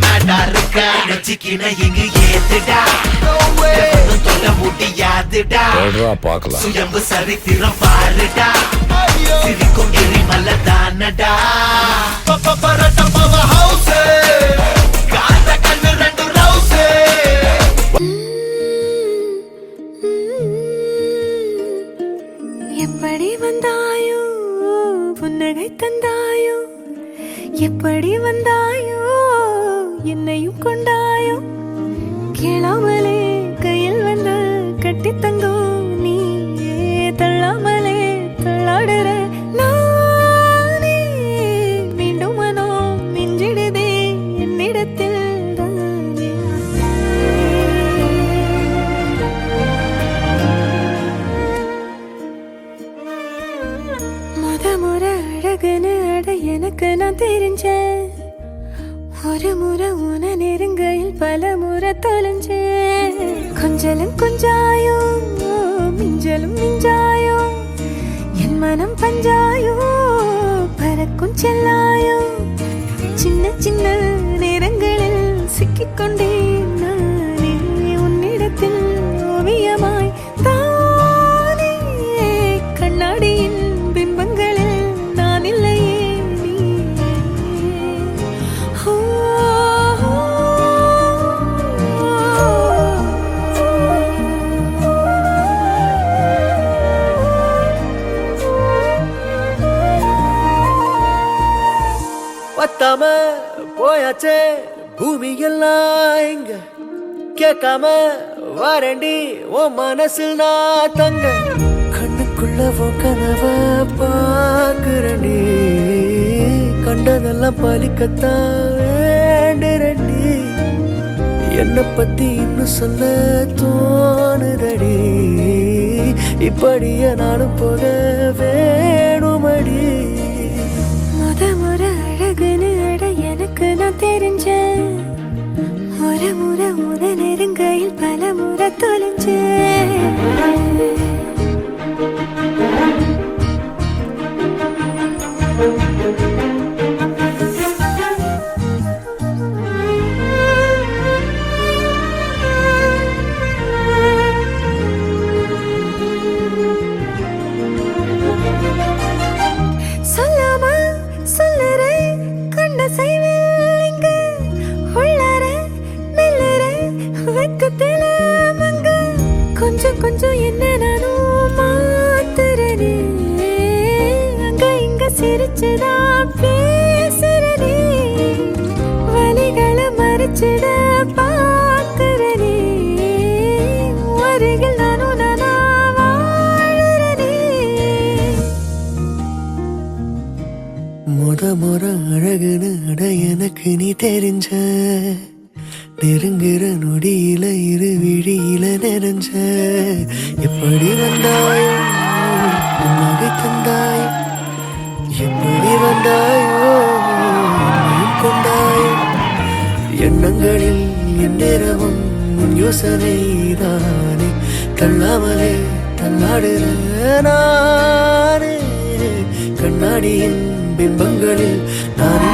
நாடா இருக்க நெச்சிக்கின இங்கு ஏத்துடா தொட முடியாதுடா பாக்கலாம் சுயம்பு சரித்திரம் பாருடா சிரிக்கும் எரிமலை தானடா காந்த கண்ணு ரெண்டு ரவுசே எப்படி வந்தாயோ புன்னகை தந்தாயோ எப்படி வந்தாயோ என்னையும் கொண்டாயோ கேளாமலே கையில் வந்து கட்டி தங்கோ நீ தள்ளாமலே தள்ளாடுற நானே மீண்டும் மனோ மிஞ்சிடுதே என்னிடத்தில் தானே முறை அழகுன்னு அட எனக்கு நான் தெரிஞ்சேன் ஒரு முறை உன நெருங்கையில் பல முறை தொலைஞ்சேன் கொஞ்சலும் கொஞ்சாயோ மிஞ்சலும் மிஞ்சாயோ என் மனம் பஞ்சாயோ பறக்கும் செல்லாயோ சின்ன சின்ன நேரங்களில் சிக்கிக்கொண்டேன் நானே உன்னிடத்தில் ஓவியமாய் தானே கண்ணாடியின் பிம்பங்களில் நான் இல்லையே நீ பத்தாம போயாச்சே பூமி எல்லாம் இங்க கேட்காம வாரண்டி ஓ மனசில் நான் தங்க கண்ணுக்குள்ள உன் கனவ பாக்குறண்டி கண்டதெல்லாம் பலிக்கத்தான் வேண்டுரண்டி என்னை பத்தி இன்னும் சொல்ல தோணுதடி இப்படியே நானும் போக வேணுமடி முறை அழகுன்னு அட எனக்கு நான் தெரிஞ்சேன் ஒரு முறை உன நெருங்கையில் பல முறை தொலைஞ்சேன் கொஞ்சம் கொஞ்சம் என்ன நானும் மாத்துறனே அங்க இங்க சிரிச்சுதா பேசுறனே வலிகளை மறைச்சிட பாக்குறனே அருகில் நானும் நானா வாழறனே முறை அழகுன்னு அட எனக்கு நீ தெரிஞ்ச நெருங்குற நொடியில இரு விழியில நெருஞ்ச எப்படி வந்தாயோ நகை தந்தாயோ எப்படி வந்தாயோ கொண்டாயோ எண்ணங்களில் எந்நேரமும் யோசனை தானே தள்ளாமலே தள்ளாடுற நானே கண்ணாடியின் பிம்பங்களில் நான்